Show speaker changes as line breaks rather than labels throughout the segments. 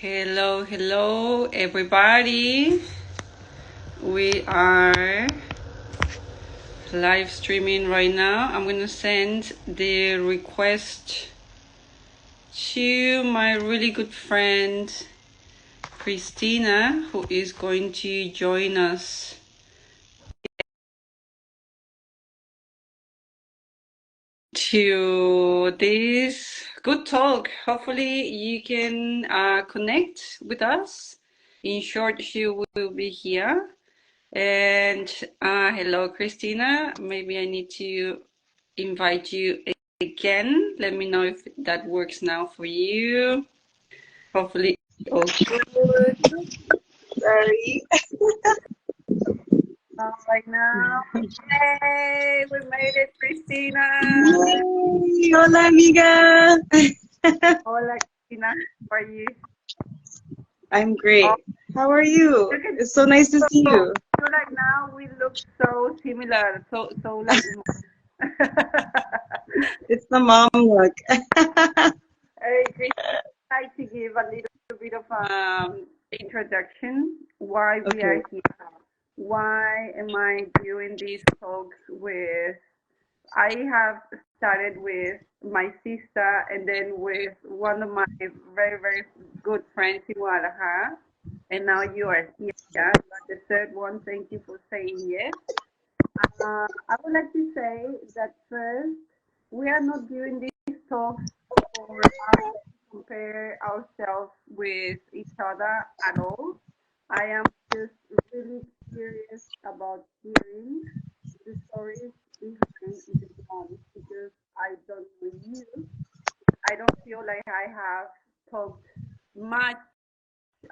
Hello, hello, everybody. We are live streaming right now. I'm gonna send the request to my really good friend Christina, who is going to join us to this good talk. Hopefully you can connect with us. In short, she will be here. And hello, Christina. Maybe I need to invite you again. Let me know if that works now for you. Hopefully, all good.
Sorry. Right now. Hey, we made it, Christina.
Hey, hola, amiga.
Hola, Christina. How are you?
I'm great. How are you? It's so nice to see you.
So like now we look so similar. So like.
It's the mom look.
Hey, Christina, I'd like to give a little bit of introduction. Why we are here. Why am I doing these talks with? I have started with my sister and then with one of my very, very good friends in Guadalajara. And now you are here. You are the third one. Thank you for saying yes. I would like to say that first, we are not doing these talks for us to compare ourselves with each other at all. I am just really curious about hearing the stories behind the moms because I don't know you. I don't feel like I have talked much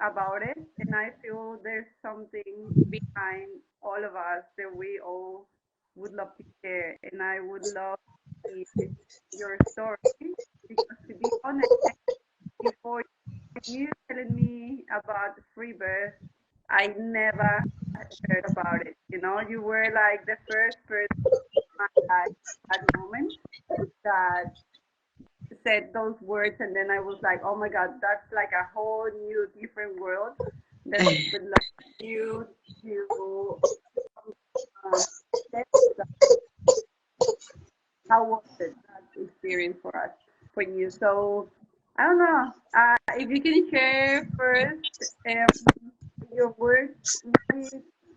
about it, and I feel there's something behind all of us that we all would love to share, and I would love to hear your story because, to be honest, before you telling me about Freebirth, I never heard about it. You know, you were like the first person in my life at the moment that said those words, and then I was like, oh my God, that's like a whole new, different world that I would love you to share with us. How was it, that experience for us, for you? So, I don't know. If you can share first your work with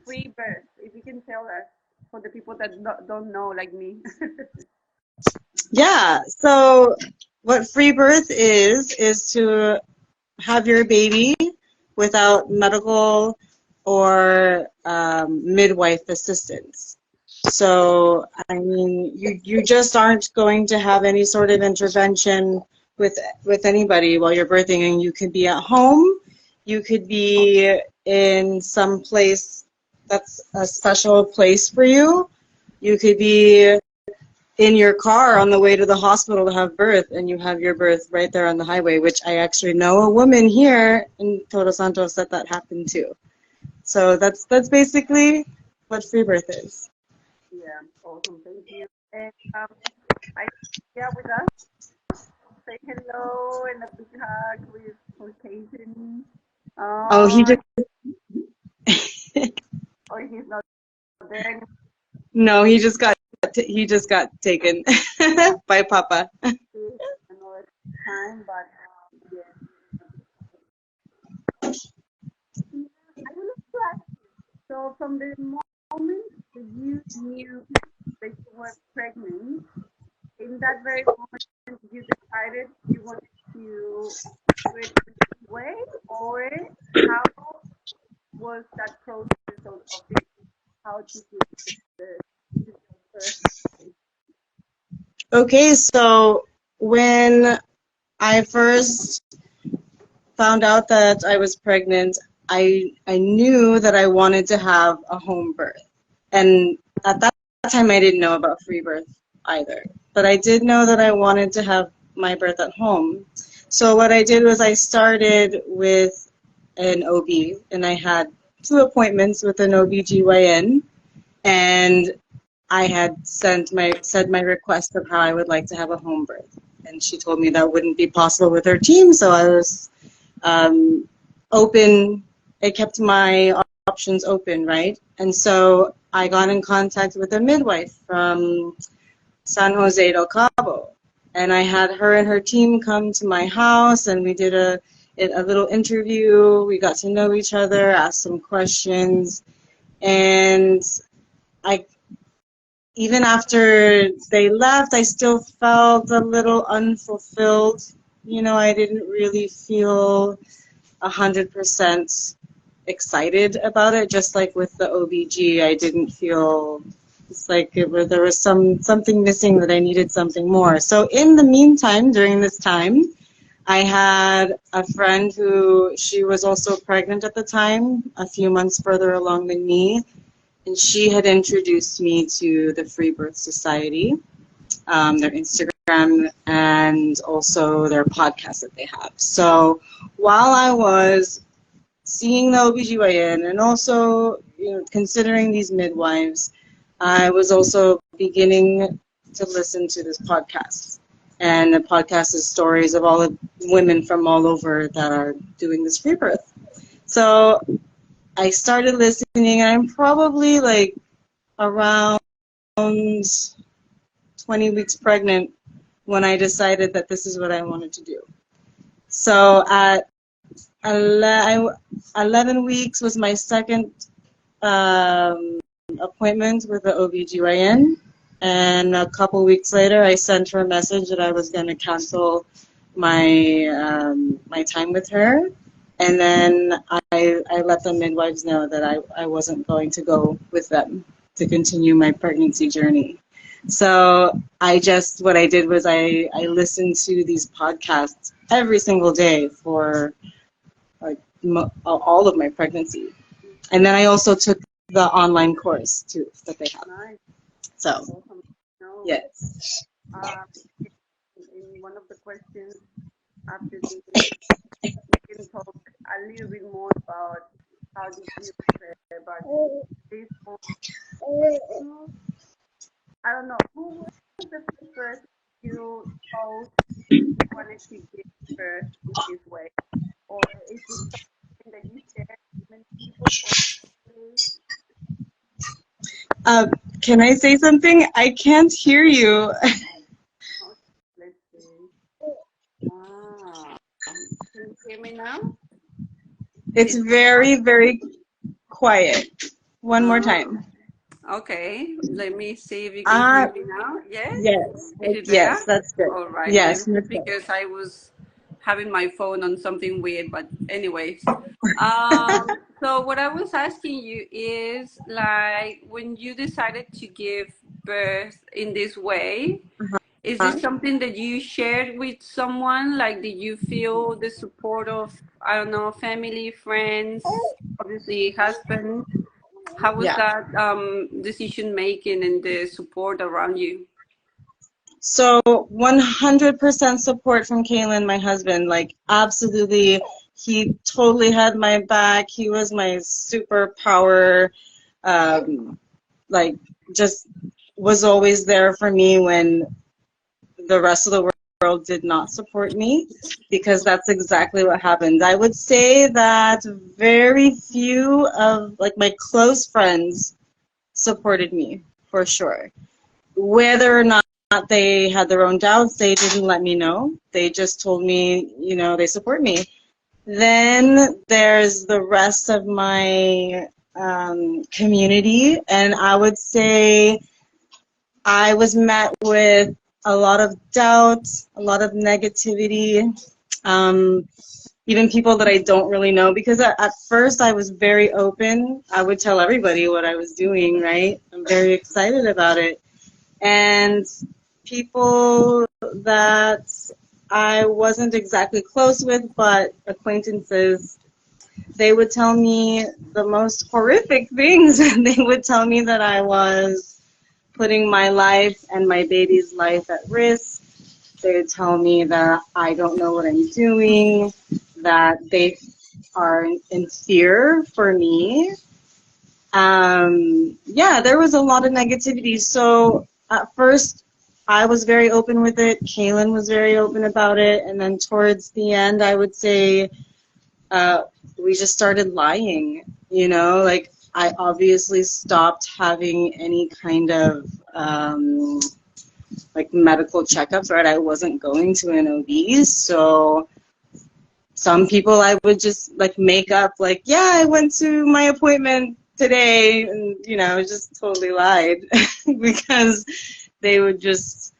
Freebirth, if you can tell us for the people that don't know, like me.
Yeah, so what free birth is to have your baby without medical or midwife assistance. So, I mean, you just aren't going to have any sort of intervention with anybody while you're birthing, and you could be at home, you could be in some place that's a special place for you, you could be in your car on the way to the hospital to have birth, and you have your birth right there on the highway, which I actually know a woman here in Todos Santos that happened to. So that's basically what free birth is.
Yeah, awesome. Thank you. And I yeah with us. Say hello and a big hug with Jason.
Oh, he just
Or he's not there anymore.
no, he just got taken by Papa.
Another time, but yeah. I would like to ask you. So from the moment that you knew that you were pregnant, in that very moment you decided you wanted to do it this way, or how was that process of it? How to do the first?
Okay, so when I first found out that I was pregnant, I knew that I wanted to have a home birth. And at that time I didn't know about free birth either. But I did know that I wanted to have my birth at home. So what I did was I started with an OB, and I had 2 appointments with an OBGYN, and I had said my request of how I would like to have a home birth. And she told me that wouldn't be possible with her team, so I was open. It kept my options open, right? And so I got in contact with a midwife from San Jose del Cabo, and I had her and her team come to my house, and we did a little interview. We got to know each other, asked some questions, and even after they left, I still felt a little unfulfilled. You know, I didn't really feel 100% excited about it. Just like with the OBG, I didn't feel, it's like there was something missing, that I needed something more. So in the meantime, during this time, I had a friend who, she was also pregnant at the time, a few months further along than me, and she had introduced me to the Freebirth Society, their Instagram, and also their podcast that they have. So while I was seeing the OBGYN and also, you know, considering these midwives, I was also beginning to listen to this podcast. And the podcast is stories of all the women from all over that are doing this free birth. So I started listening, and I'm probably like around 20 weeks pregnant when I decided that this is what I wanted to do. So at 11 weeks was my second appointment with the OBGYN, and a couple weeks later I sent her a message that I was going to cancel my my time with her, and then I let the midwives know that I wasn't going to go with them to continue my pregnancy journey. So what I did was I listened to these podcasts every single day for like all of my pregnancy. And then I also took the online course too that they have.
Nice.
So,
Awesome. No,
yes.
in one of the questions after this, we can talk a little bit more about how did you prepare, but this one, I don't know, who was the first person you chose you wanted to give birth in this way? Or is it something that you share with many people?
Can I say something? I can't hear you.
Let's see. Can you hear me now?
It's very, very quiet. One more time.
Okay, let me see if you can hear me now. Yes?
Yes.
Is it better?
Yes, that's good.
All right.
Yes.
Because I was having my phone on something weird, but anyways. So what I was asking you is, like, when you decided to give birth in this way, is this something that you shared with someone? Like, did you feel the support of, I don't know, family, friends, obviously husband? How was
Yeah.
that decision making and the support around you?
So 100% support from Kaylin, my husband. Like, absolutely. He totally had my back. He was my superpower. Like, just was always there for me when the rest of the world did not support me, because that's exactly what happened. I would say that very few of like my close friends supported me, for sure. Whether or not they had their own doubts, they didn't let me know. They just told me, you know, they support me. Then there's the rest of my community, and I would say I was met with a lot of doubt, a lot of negativity, even people that I don't really know, because at first I was very open. I would tell everybody what I was doing, right? I'm very excited about it. And people that I wasn't exactly close with, but acquaintances, they would tell me the most horrific things. They would tell me that I was putting my life and my baby's life at risk. They would tell me that I don't know what I'm doing, that they are in fear for me. Yeah, there was a lot of negativity. So at first, I was very open with it. Kaylin was very open about it. And then towards the end, I would say we just started lying, you know, like I obviously stopped having any kind of like medical checkups, right? I wasn't going to an OB, so some people I would just like make up like, yeah, I went to my appointment today, and you know, just totally lied because they would just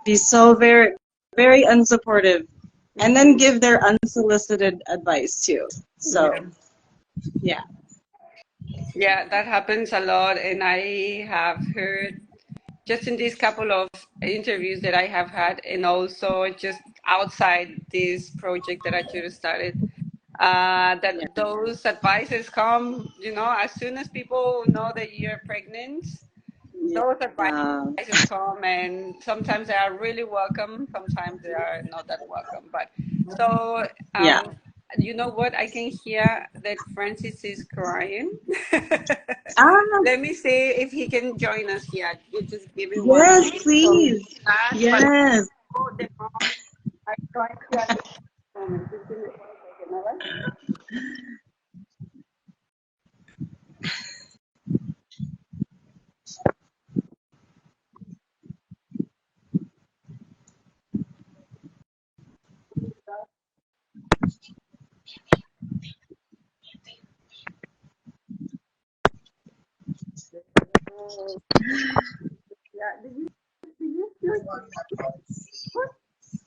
be so very, very unsupportive, and then give their unsolicited advice too. So, yeah.
Yeah, that happens a lot, and I have heard just in these couple of interviews that I have had, and also just outside this project that I just started,
Yeah.
that those advices come, you know, as soon as people know that you're pregnant, those
Yeah.
advices come, and sometimes they are really welcome, sometimes they are not that welcome. But so,
Yeah.
you know what? I can hear that Francis is crying.
Ah,
Let me see if he can join us here. You just give me one
yes,
minute. So,
please.
but
Yes.
the mom, I'm trying to at this moment. Just give me 1 second, all right? Yeah, did you feel what?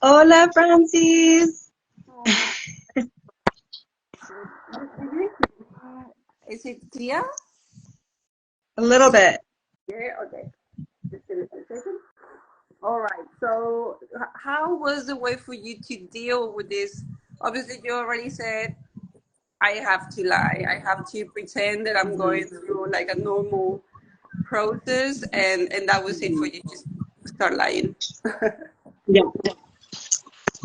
Hola, Francis.
Oh, did you is it clear?
A little bit.
Yeah, okay. Just give me a second. All right. So, how was the way for you to deal with this? Obviously, you already said I have to lie. I have to pretend that I'm going through like a normal process, and that was it for you. Just start lying.
Yeah.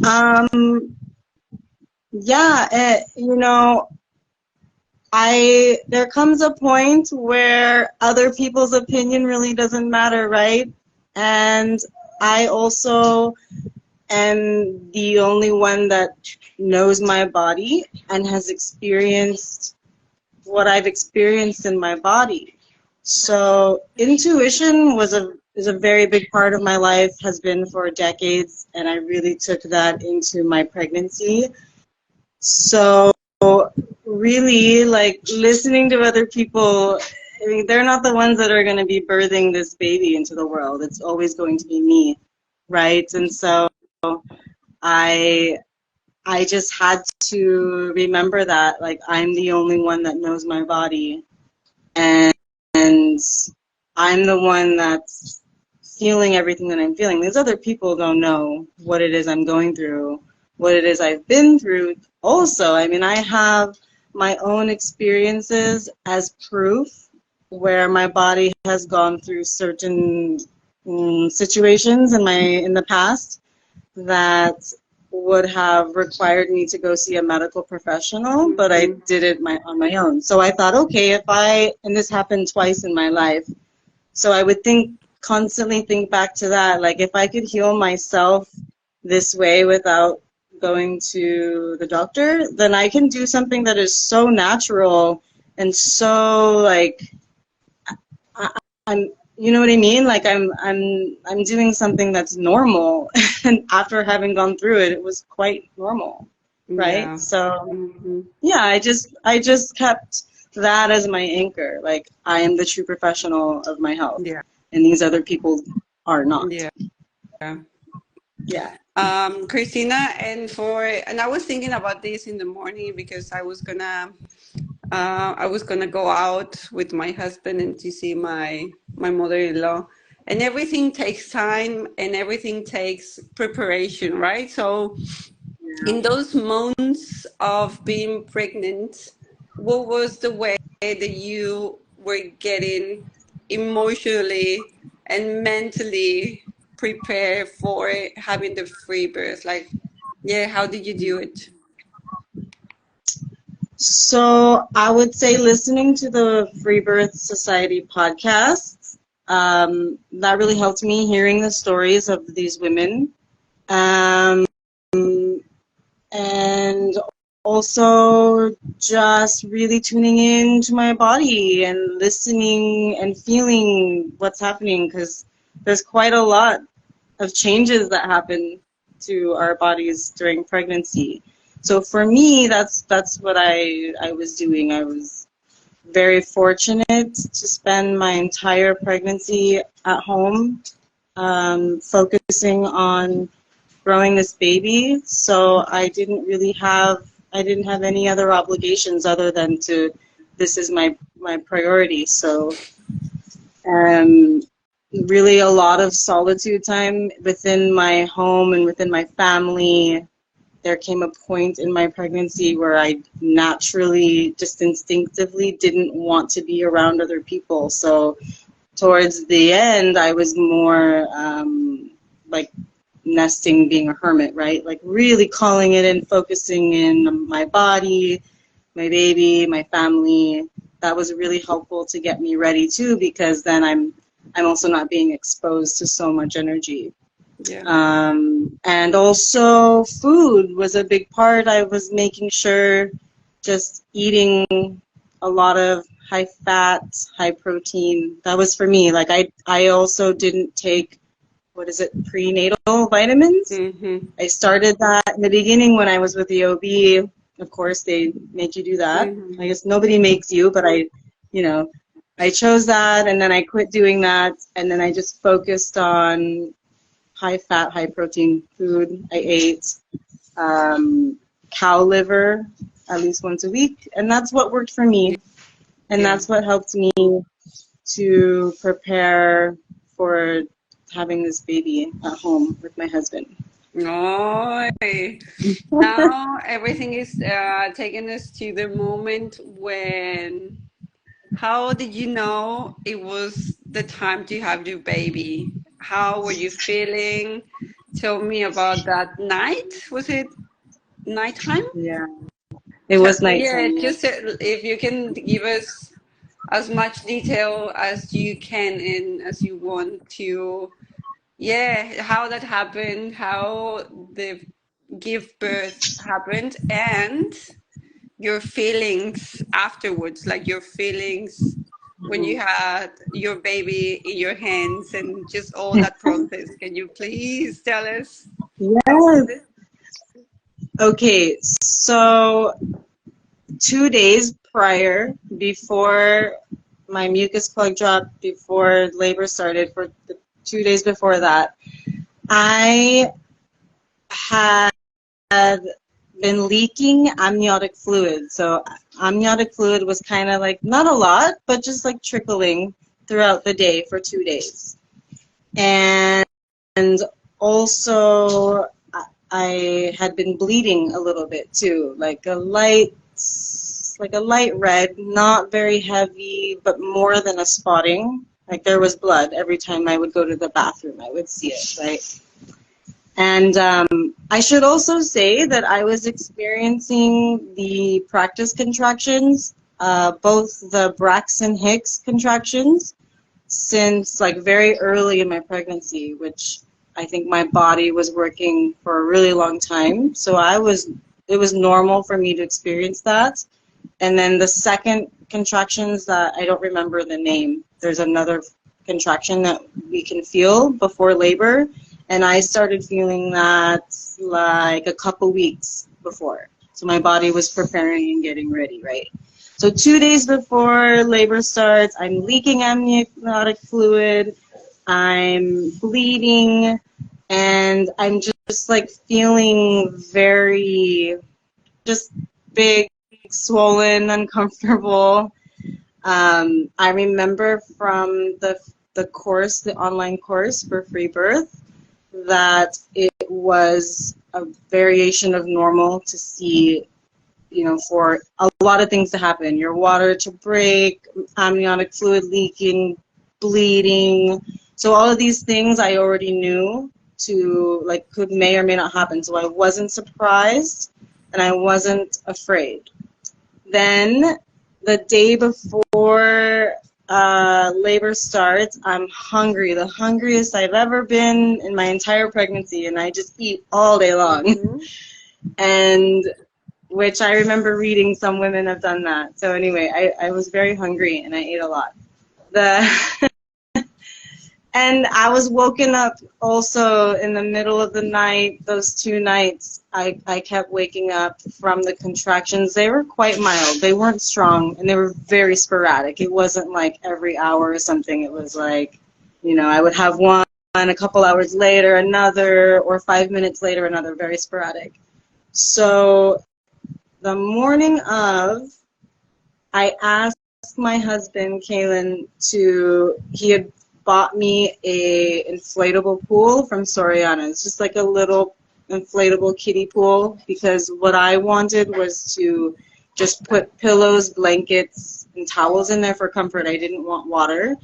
Um, yeah, you know, there comes a point where other people's opinion really doesn't matter, right? And I also am the only one that knows my body and has experienced what I've experienced in my body. So intuition is a very big part of my life, has been for decades, and I really took that into my pregnancy. So really, like, listening to other people, I mean, they're not the ones that are going to be birthing this baby into the world. It's always going to be me, right? And so I I just had to remember that, like, I'm the only one that knows my body, and, and I'm the one that's feeling everything that I'm feeling. These other people don't know what it is I'm going through, what it is I've been through. Also, I mean, I have my own experiences as proof where my body has gone through certain situations in the past that would have required me to go see a medical professional, but I did it on my own. So I thought, okay, and this happened twice in my life, so I would constantly think back to that, like, if I could heal myself this way without going to the doctor, then I can do something that is so natural and so, like, I'm, you know what I mean? Like, I'm doing something that's normal, and after having gone through it, it was quite normal, right?
Yeah.
So
Hmm.
yeah, I just kept that as my anchor. Like, I am the true professional of my health,
Yeah.
and these other people are not.
Yeah.
Yeah.
Christina, and I was thinking about this in the morning because I was gonna go out with my husband and to see my mother-in-law, and everything takes time and everything takes preparation, right? So, in those months of being pregnant, what was the way that you were getting emotionally and mentally prepared for having the free birth? Like, yeah, how did you do it?
So I would say listening to the Freebirth Society podcasts, that really helped me, hearing the stories of these women. Um, and also just really tuning in to my body and listening and feeling what's happening, because there's quite a lot of changes that happen to our bodies during pregnancy. So for me, that's what I was doing. I was very fortunate to spend my entire pregnancy at home, focusing on growing this baby. So I didn't have any other obligations other than this is my priority. So really a lot of solitude time within my home and within my family. There came a point in my pregnancy where I naturally, just instinctively, didn't want to be around other people. So towards the end, I was more like nesting, being a hermit, right? Like really calling it in, focusing in my body, my baby, my family. That was really helpful to get me ready too, because then I'm also not being exposed to so much energy.
Yeah.
And also food was a big part. I was making sure just eating a lot of high fat, high protein. That was for me. Like I also didn't take, prenatal vitamins.
Mm-hmm.
I started that in the beginning when I was with the OB. Of course, they make you do that.
Mm-hmm.
I guess nobody makes you, but I chose that, and then I quit doing that, and then I just focused on high fat, high protein food. I ate cow liver at least once a week, and that's what worked for me. And that's what helped me to prepare for having this baby at home with my husband.
Oh, now everything is taking us to the moment when, how did you know it was the time to have your baby? How were you feeling? Tell me about that night. Was it nighttime?
Yeah, it was nighttime.
Yeah, just if you can give us as much detail as you can and as you want to. Yeah, how that happened, how the give birth happened, and your feelings afterwards, like your feelings when you had your baby in your hands and just all that process. Can you please tell us?
Yes. Okay, so 2 days prior, before my mucus plug dropped, before labor started, for the 2 days before that, I had been leaking amniotic fluid. So amniotic fluid was kind of like, not a lot, but just like trickling throughout the day for 2 days. And also I had been bleeding a little bit too, like a light red, not very heavy, but more than a spotting. Like there was blood every time I would go to the bathroom, I would see it, right? And I should also say that I was experiencing the practice contractions, both the Braxton Hicks contractions, since like very early in my pregnancy, which I think my body was working for a really long time. So it was normal for me to experience that. And then the second contractions, that I don't remember the name, there's another contraction that we can feel before labor. And I started feeling that like a couple weeks before. So my body was preparing and getting ready, right? So 2 days before labor starts, I'm leaking amniotic fluid, I'm bleeding, and I'm just like feeling very, just big, swollen, uncomfortable. I remember from the course, the online course for Freebirth, that it was a variation of normal to see, for a lot of things to happen. Your water to break, amniotic fluid leaking, bleeding. So all of these things I already knew may or may not happen. So I wasn't surprised and I wasn't afraid. Then the day before labor starts, I'm hungry, the hungriest I've ever been in my entire pregnancy, and I just eat all day long.
Mm-hmm.
and which I remember reading some women have done that. So anyway, I was very hungry and I ate a lot. And I was woken up also in the middle of the night. Those 2 nights, I kept waking up from the contractions. They were quite mild. They weren't strong, and they were very sporadic. It wasn't like every hour or something. It was like, you know, I would have one, a couple hours later, another, or 5 minutes later, another, very sporadic. So the morning of, I asked my husband, Kalen, he had bought me a inflatable pool from Soriana. It's just like a little inflatable kiddie pool, because what I wanted was to just put pillows, blankets, and towels in there for comfort. I didn't want water.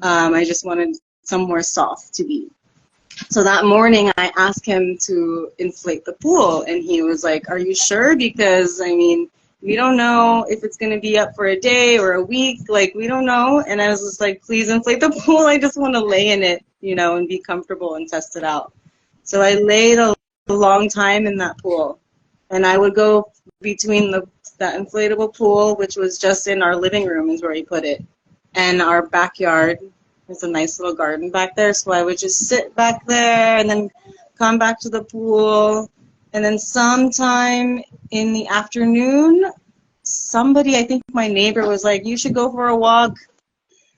I just wanted somewhere soft to be. So that morning I asked him to inflate the pool, and he was like, "Are you sure? Because, I mean, we don't know if it's going to be up for a day or a week. Like, we don't know." And I was just like, "Please inflate the pool. I just want to lay in it, you know, and be comfortable and test it out." So I laid a long time in that pool. And I would go between that inflatable pool, which was just in our living room is where he put it, and our backyard. There's a nice little garden back there. So I would just sit back there and then come back to the pool. And then sometime in the afternoon, somebody, I think my neighbor, was like, "You should go for a walk."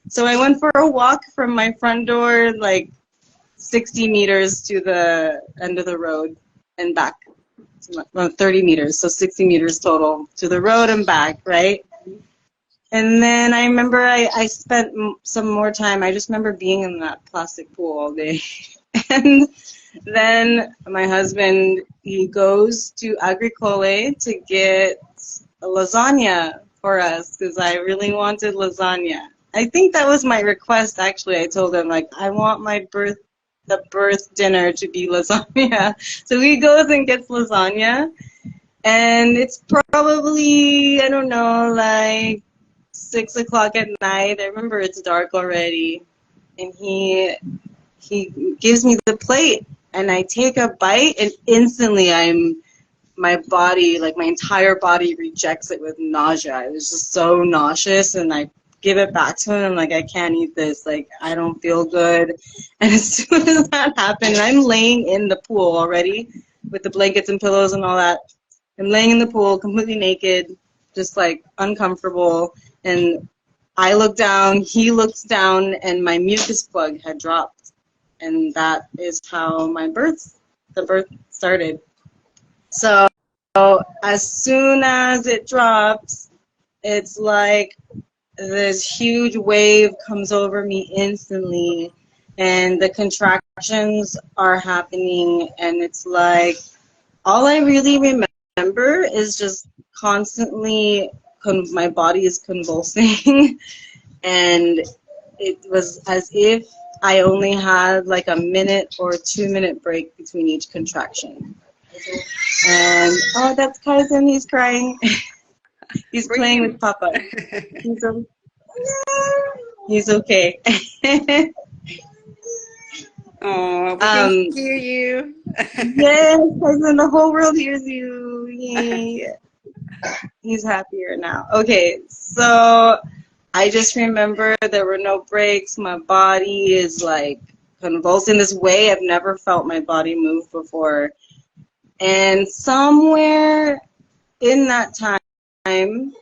So I went for a walk from my front door, like 60 meters to the end of the road and back. Well, 30 meters, so 60 meters total to the road and back, right? And then I remember I spent some more time. I just remember being in that plastic pool all day. And then my husband, he goes to Agricole to get a lasagna for us, because I really wanted lasagna. I think that was my request, actually. I told him, like, I want the birth dinner to be lasagna. So he goes and gets lasagna, and it's probably, I don't know, like 6 o'clock at night. I remember it's dark already, and he gives me the plate, and I take a bite, and instantly my body, like my entire body, rejects it with nausea. It was just so nauseous, and I give it back to him. I'm like, "I can't eat this. Like, I don't feel good." And as soon as that happened, I'm laying in the pool already with the blankets and pillows and all that. I'm laying in the pool completely naked, just like uncomfortable. And I look down, he looks down, and my mucus plug had dropped. And that is how the birth started. So as soon as it drops, it's like this huge wave comes over me instantly, and the contractions are happening, and it's like all I really remember is just constantly my body is convulsing, and it was as if I only had like a minute or 2-minute break between each contraction. And oh, that's Kaizen, he's crying. He's playing with Papa. He's okay.
Oh, we can hear you.
Yes, Kaizen, the whole world hears you. Yay. He's happier now. Okay, so I just remember there were no breaks. My body is like convulsing this way. I've never felt my body move before. And somewhere in that time,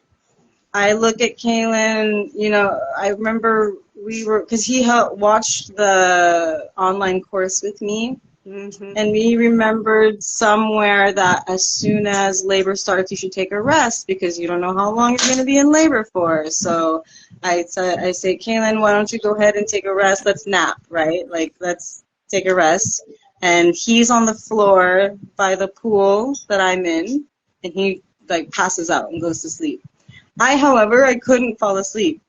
I look at Kaylin, you know, I remember because he watched the online course with me. Mm-hmm. And we remembered somewhere that as soon as labor starts, you should take a rest, because you don't know how long you're going to be in labor for. So I say, Kaylin, why don't you go ahead and take a rest? Let's nap, right? Like, let's take a rest. And he's on the floor by the pool that I'm in, and he like passes out and goes to sleep. However, I couldn't fall asleep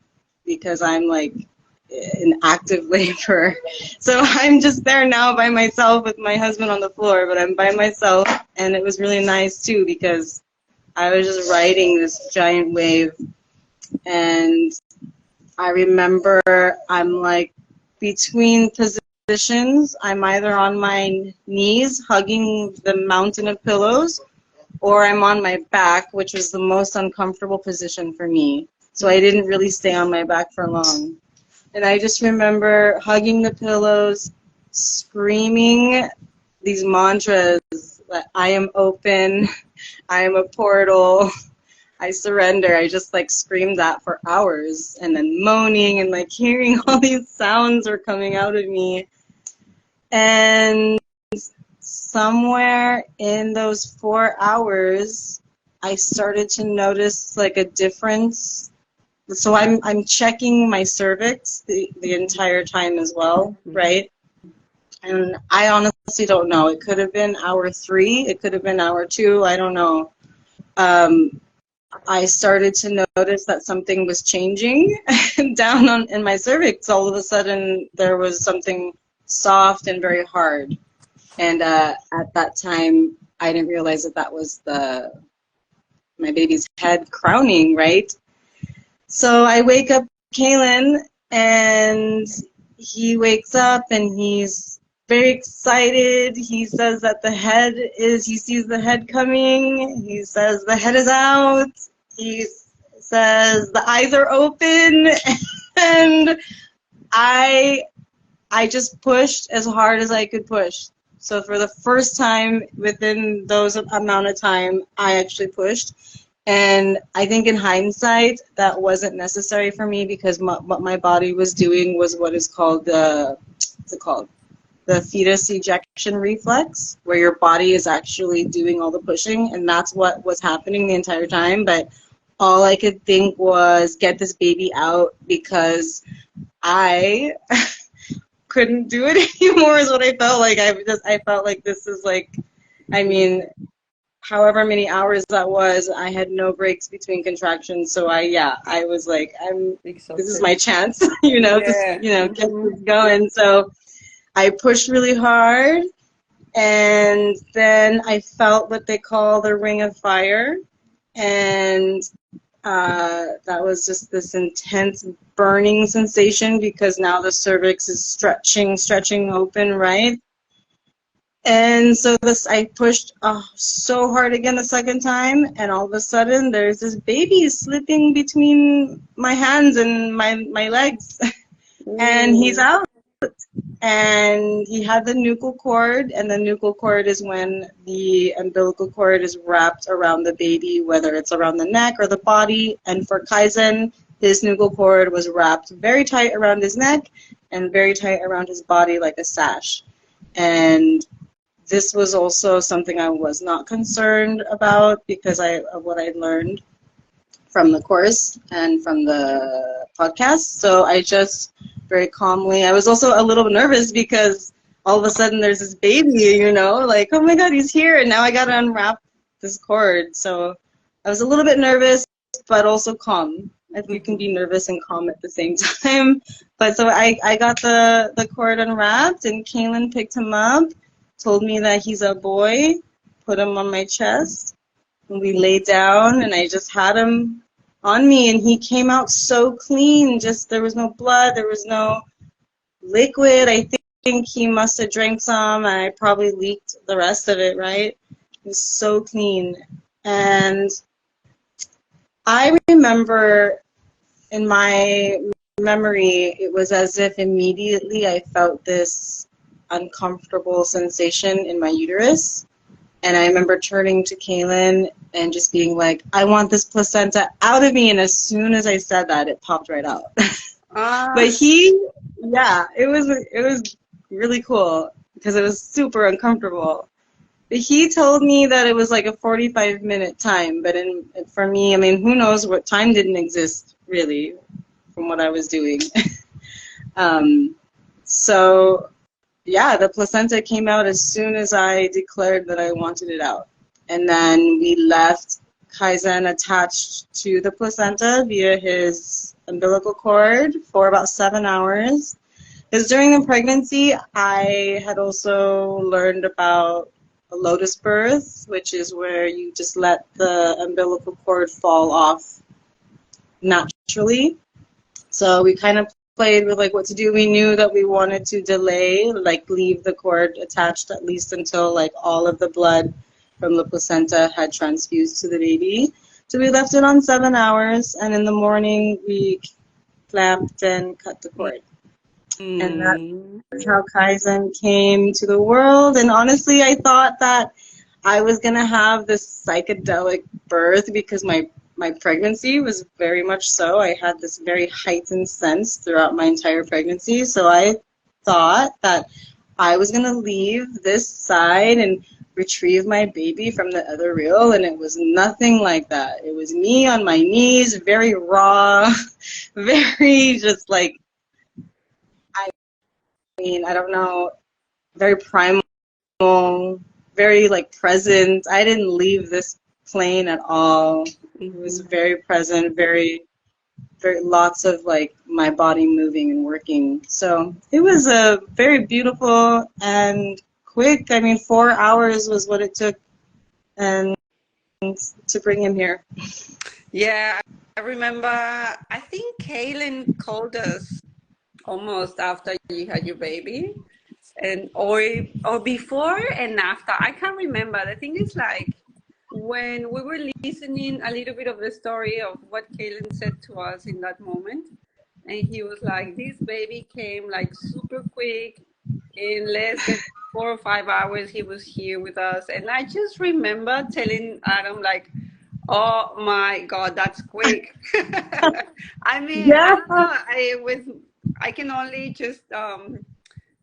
because I'm like in active labor. So I'm just there now by myself with my husband on the floor, but I'm by myself, and it was really nice too, because I was just riding this giant wave. And I remember I'm like between positions. I'm either on my knees hugging the mountain of pillows, or I'm on my back, which was the most uncomfortable position for me. So I didn't really stay on my back for long. And I just remember hugging the pillows, screaming these mantras that I am open, I am a portal, I surrender. I just like screamed that for hours, and then moaning and like hearing all these sounds were coming out of me. And somewhere in those 4 hours, I started to notice like a difference. So I'm checking my cervix the entire time as well, right? And I honestly don't know. It could have been hour 3. It could have been hour 2. I don't know. I started to notice that something was changing down in my cervix. All of a sudden, there was something soft and very hard. And at that time, I didn't realize that that was my baby's head crowning, right? So I wake up Kaylin, and he wakes up, and he's very excited. He says that he sees the head coming. He says the head is out. He says the eyes are open. And I just pushed as hard as I could push. So for the first time within those amount of time, I actually pushed. And I think in hindsight, that wasn't necessary for me, because what my body was doing was what is called the fetus ejection reflex, where your body is actually doing all the pushing, and that's what was happening the entire time. But all I could think was get this baby out, because I couldn't do it anymore is what I felt like. I felt like this is like, I mean, however many hours that was, I had no breaks between contractions. So I was like, this is my chance,
Yeah.
to, get this going. So I pushed really hard, and then I felt what they call the ring of fire. And that was just this intense burning sensation, because now the cervix is stretching open, right? And so I pushed so hard again the second time, and all of a sudden there's this baby slipping between my hands and my legs. And he's out. And he had the nuchal cord, and the nuchal cord is when the umbilical cord is wrapped around the baby, whether it's around the neck or the body. And for Kaizen, his nuchal cord was wrapped very tight around his neck and very tight around his body like a sash. And this was also something I was not concerned about, because of what I learned from the course and from the podcast. So I just very calmly, I was also a little nervous, because all of a sudden there's this baby, like, oh my God, he's here, and now I gotta unwrap this cord. So I was a little bit nervous, but also calm. If you can be nervous and calm at the same time. But so I got the cord unwrapped, and Kaylin picked him up, told me that he's a boy, put him on my chest, and we laid down, and I just had him on me, and he came out so clean. Just, there was no blood, there was no liquid. I think he must have drank some, and I probably leaked the rest of it, right? It was so clean. And I remember in my memory, it was as if immediately I felt this uncomfortable sensation in my uterus. And I remember turning to Kaylin and just being like, I want this placenta out of me. And as soon as I said that, it popped right out. But it was really cool, because it was super uncomfortable. But he told me that it was like a 45-minute time. But for me, I mean, who knows what time didn't exist, really, from what I was doing. So the placenta came out as soon as I declared that I wanted it out. And then we left Kaizen attached to the placenta via his umbilical cord for about 7 hours. Because during the pregnancy, I had also learned about a lotus birth, which is where you just let the umbilical cord fall off naturally. So we kind of played with like what to do. We knew that we wanted to delay, like leave the cord attached at least until like all of the blood from the placenta had transfused to the baby. So we left it on 7 hours, and in the morning we clamped and cut the cord. And that's how Kaizen came to the world. And honestly, I thought that I was going to have this psychedelic birth because my pregnancy was very much so. I had this very heightened sense throughout my entire pregnancy. So I thought that I was going to leave this side and retrieve my baby from the other reel, and it was nothing like that. It was me on my knees, very raw, very just like, I don't know, very primal, very like present. I didn't leave this plane at all. It was very present, very lots of like my body moving and working. So it was a very beautiful and quick. I mean, 4 hours was what it took, and to bring him here.
Yeah, I remember. I think Kaylin called us almost after you had your baby, and or before and after. I can't remember. The thing is, like, when we were listening a little bit of the story of what Kaylin said to us in that moment, and he was like, this baby came like super quick. In less than 4 or 5 hours, he was here with us. And I just remember telling Adam, like, oh my God, that's quick. I mean,
Yeah.
I don't know. I can only just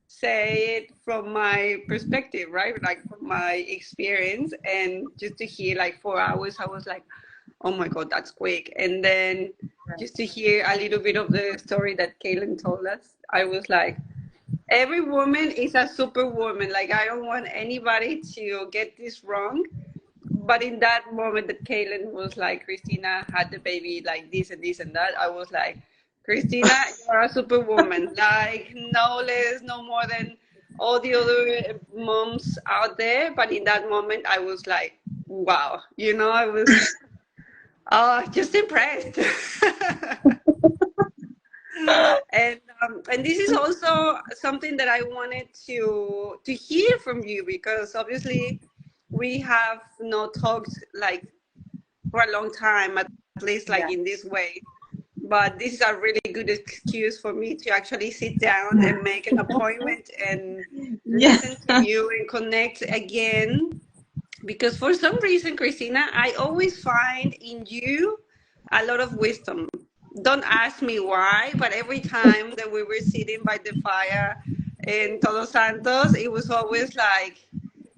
say it from my perspective, right? Like from my experience. And just to hear like 4 hours, I was like, oh my God, that's quick. And then just to hear a little bit of the story that Kaylin told us, I was like, every woman is a superwoman. Like, I don't want anybody to get this wrong. But in that moment that Kaylin was like, Christina had the baby like this and this and that, I was like, Christina, you're a superwoman. Like, no less, no more than all the other moms out there. But in that moment, I was like, wow. I was just impressed. And this is also something that I wanted to hear from you, because obviously we have not talked like for a long time, at least like in this way. But this is a really good excuse for me to actually sit down and make an appointment and listen to you and connect again. Because for some reason, Christina, I always find in you a lot of wisdom. Don't ask me why, but every time that we were sitting by the fire in Todos Santos, it was always like,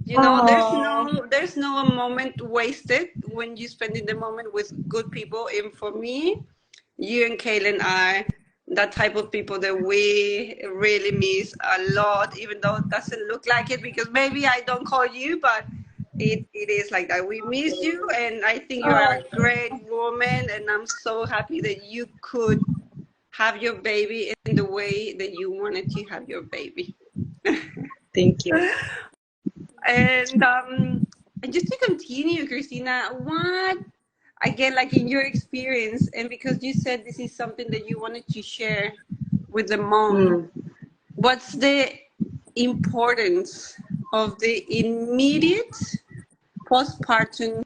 there's no moment wasted when you spending the moment with good people. And for me, you and Kaylin are that type of people that we really miss a lot, even though it doesn't look like it, because maybe I don't call you, but it is like that. We miss you, and I think you are a great woman, and I'm so happy that you could have your baby in the way that you wanted to have your baby.
Thank you.
And just to continue, Christina, what, again, like in your experience, and because you said this is something that you wanted to share with the mom, what's the importance of the immediate postpartum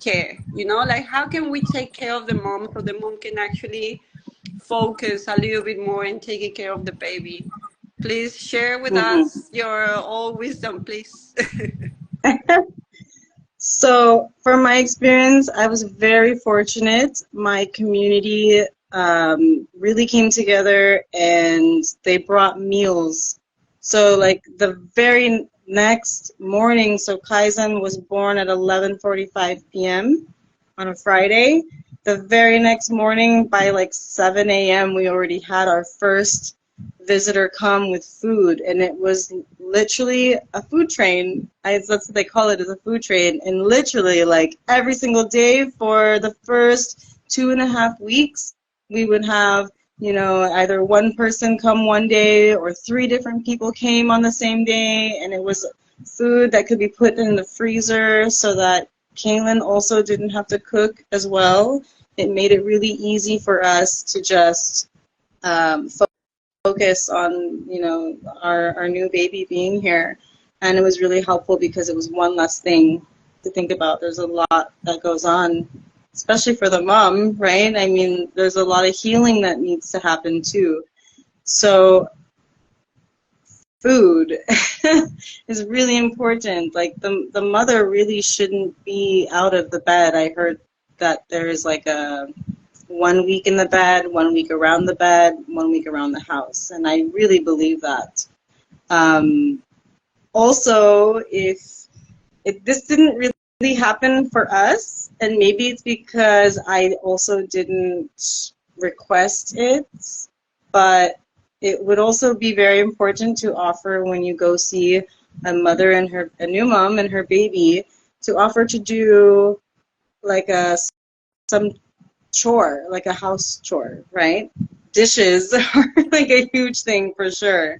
care? Like, how can we take care of the mom so the mom can actually focus a little bit more in taking care of the baby? Please share with us your all wisdom, please.
So, from my experience, I was very fortunate. My community really came together, and they brought meals. So, like the very next morning, so Kaizen was born at 11:45 p.m. on a Friday. The very next morning, by like 7 a.m., we already had our first visitor come with food, and it was literally a food train. That's what they call it, is a food train. And literally, like every single day for the first 2.5 weeks, we would have, either one person come one day or 3 different people came on the same day, and it was food that could be put in the freezer so that Kaylin also didn't have to cook as well. It made it really easy for us to just focus on, our new baby being here. And it was really helpful because it was one less thing to think about. There's a lot that goes on, especially for the mom, right? I mean, there's a lot of healing that needs to happen too. So food is really important. Like the mother really shouldn't be out of the bed. I heard that there's like a 1 week in the bed, 1 week around the bed, 1 week around the house. And I really believe that. Also, if this didn't really happen for us, and maybe it's because I also didn't request it, but it would also be very important to offer when you go see a mother and a new mom and her baby, to offer to do like some chore, like a house chore, right? Dishes are like a huge thing for sure.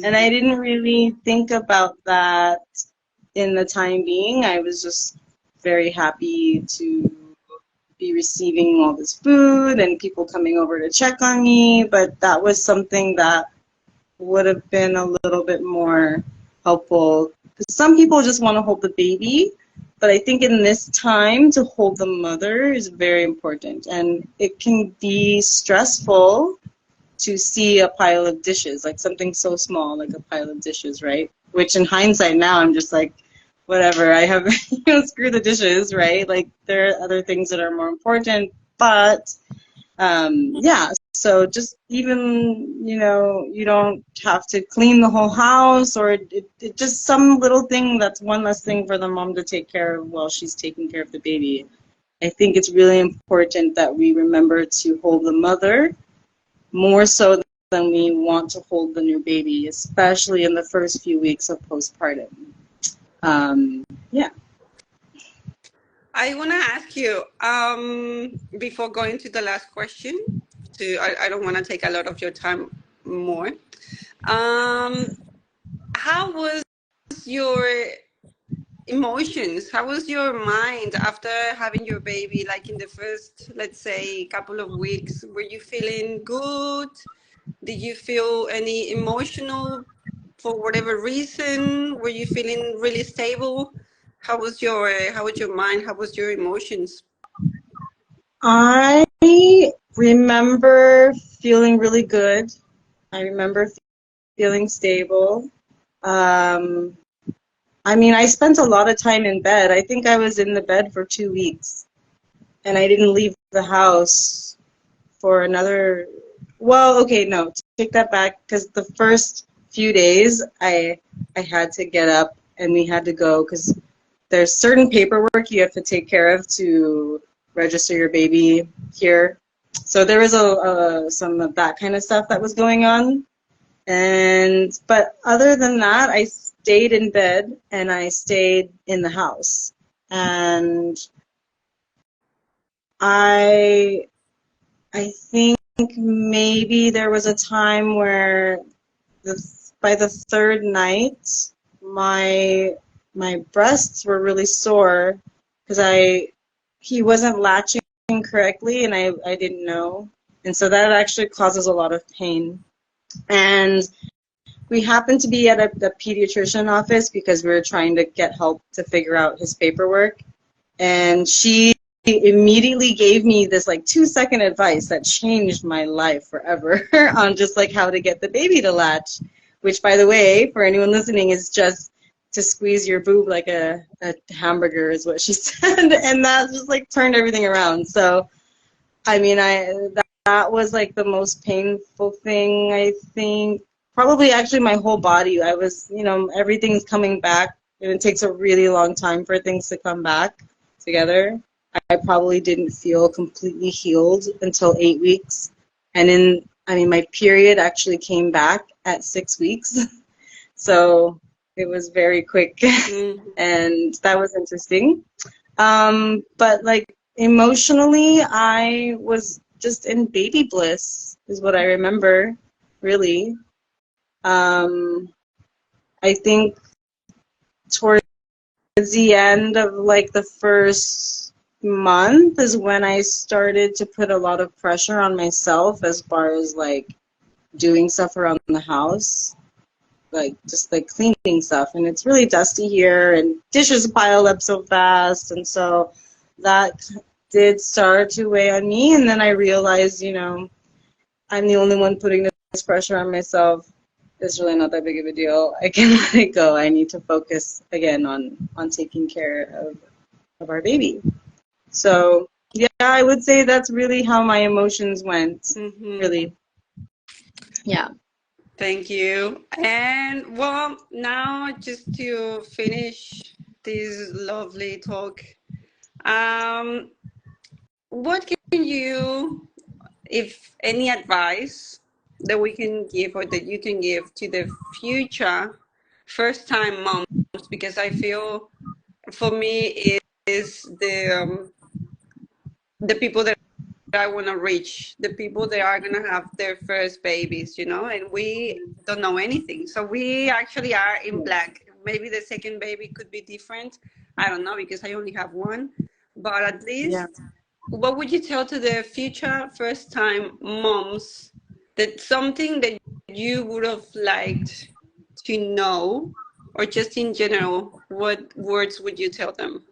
And I didn't really think about that in the time being. I was just very happy to be receiving all this food and people coming over to check on me, but that was something that would have been a little bit more helpful. Some people just want to hold the baby, but I think in this time to hold the mother is very important, and it can be stressful to see a pile of dishes, like something so small, like a pile of dishes, right? Which in hindsight now, I'm just like, whatever, I have, screw the dishes, right? Like there are other things that are more important, but yeah, so just even, you don't have to clean the whole house, or it just some little thing that's one less thing for the mom to take care of while she's taking care of the baby. I think it's really important that we remember to hold the mother more so than we want to hold the new baby, especially in the first few weeks of postpartum. Yeah.
I want to ask you, before going to the last question, I don't want to take a lot of your time more. How was your emotions? How was your mind after having your baby? Like in the first, let's say, couple of weeks, were you feeling good? Did you feel any emotional for whatever reason? Were you feeling really stable? How was your mind? How was your emotions?
I remember feeling really good. I remember feeling stable. I mean, I spent a lot of time in bed. I think I was in the bed for 2 weeks, and I didn't leave the house for another, well, okay, no, take that back, because the first few days I had to get up and we had to go, because there's certain paperwork you have to take care of to register your baby here. So there was some of that kind of stuff that was going on. But other than that, I stayed in bed and I stayed in the house. And I think maybe there was a time where by the third night, my breasts were really sore because he wasn't latching correctly, and I didn't know. And so that actually causes a lot of pain. And we happened to be at a pediatrician office because we were trying to get help to figure out his paperwork. And she immediately gave me this like 2-second advice that changed my life forever on just like how to get the baby to latch, which, by the way, for anyone listening, is just to squeeze your boob like a hamburger, is what she said. And that just like turned everything around. So I mean, that was like the most painful thing, I think. Probably actually my whole body. I was, everything's coming back, and it takes a really long time for things to come back together. I probably didn't feel completely healed until 8 weeks. And my period actually came back at 6 weeks. So it was very quick. And that was interesting. But like emotionally, I was just in baby bliss, is what I remember, really. I think towards the end of like the first month is when I started to put a lot of pressure on myself as far as like doing stuff around the house. like just like cleaning stuff, and it's really dusty here, and dishes pile up so fast, and so that did start to weigh on me. And then I realized, you know, I'm the only one putting this pressure on myself. It's really not that big of a deal. I can let it go. I need to focus again on taking care of our baby. So yeah, I would say that's really how my emotions went. Really. Yeah.
Thank you. And well, now just to finish this lovely talk, what can you, if any advice that we can give or that you can give to the future first time moms? Because I feel for me it is the people that I want to reach, the people that are going to have their first babies, you know, and we don't know anything. So we actually are in black. Maybe the second baby could be different. I don't know because I only have one. But at
Yeah.
least, what would you tell to the future first time moms that something that you would have liked to know, or just in general, what words would you tell them?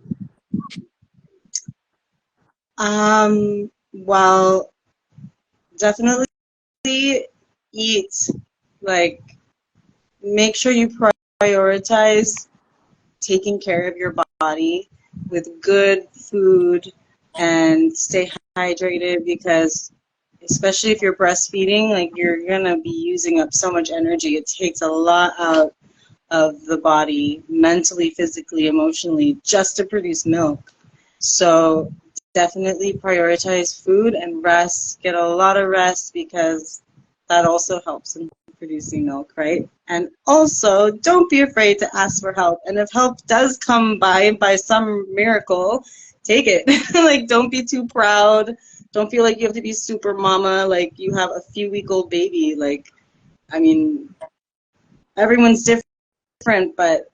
Well, definitely eat. Like, make sure you prioritize taking care of your body with good food and stay hydrated, because especially if you're breastfeeding, like, you're gonna be using up so much energy. It takes a lot out of the body, mentally, physically, emotionally, just to produce milk. So definitely prioritize food and rest. Get a lot of rest, because that also helps in producing milk, right? And also, don't be afraid to ask for help. And if help does come by some miracle, take it. Like, don't be too proud. Don't feel like you have to be super mama, like you have a few-week-old baby. Like, I mean, everyone's different, but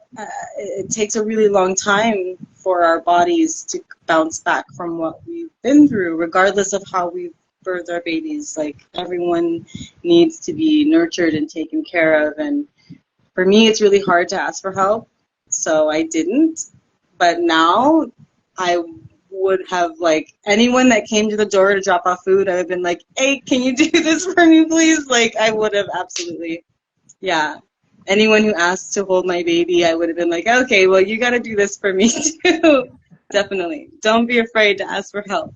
it takes a really long time for our bodies to bounce back from what we've been through, regardless of how we've birthed our babies. Like, everyone needs to be nurtured and taken care of. And for me, it's really hard to ask for help, so I didn't. But now I would have, like, anyone that came to the door to drop off food, I would have been like, hey, can you do this for me, please? Like, I would have absolutely, yeah. Anyone who asked to hold my baby, I would have been like, okay, well, you got to do this for me too. Definitely. Don't be afraid to ask for help.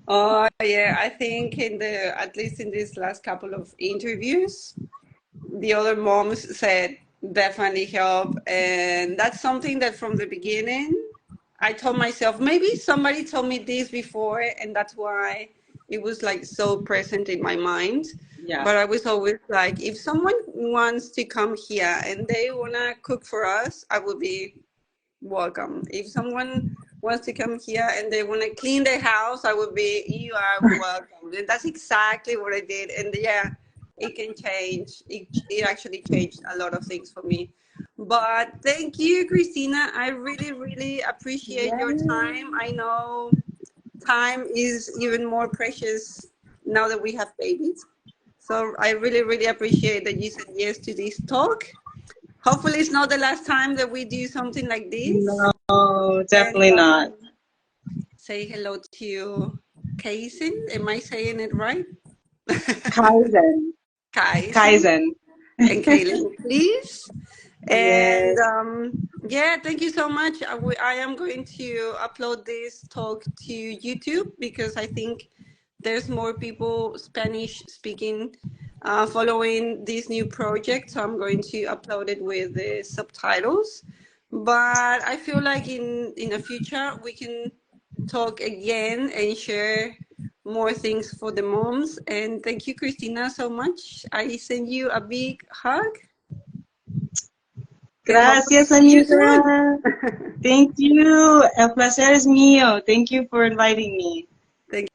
Oh yeah, I think at least in these last couple of interviews, the other moms said definitely help, and that's something that from the beginning I told myself maybe somebody told me this before, and that's why it was like so present in my mind.
Yeah.
But I was always like, if someone wants to come here and they wanna cook for us, I will be welcome. If someone wants to come here and they want to clean their house, I would be, you are welcome. And that's exactly what I did. And yeah, it can change. It actually changed a lot of things for me. But thank you, Christina. I really, really appreciate your time. I know time is even more precious now that we have babies. So I really, really appreciate that you said yes to this talk. Hopefully it's not the last time that we do something like this.
No, definitely
And
not.
say hello to Kaizen. Am I saying it right?
Kaizen.
Kaizen.
Kaizen.
And Kaylin, please. And
Yes.
yeah, thank you so much. I am going to upload this talk to YouTube because I think there's more people Spanish speaking following this new project. So I'm going to upload it with the subtitles. But I feel like in the future we can talk again and share more things for the moms. And thank you, Christina, so much. I send you a big hug.
Gracias, amiga. Thank you. El placer es mío. Thank you for inviting me.
Thank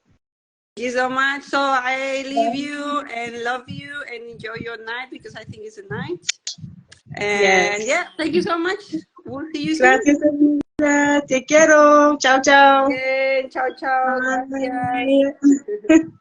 you so much. So I leave you and love you and enjoy your night because I think it's a night. And
Yes.
yeah, thank you so much. We'll see you soon.
Gracias, amiga. Te quiero. Chao, chao.
Okay, ciao, ciao. Gracias.
Bye.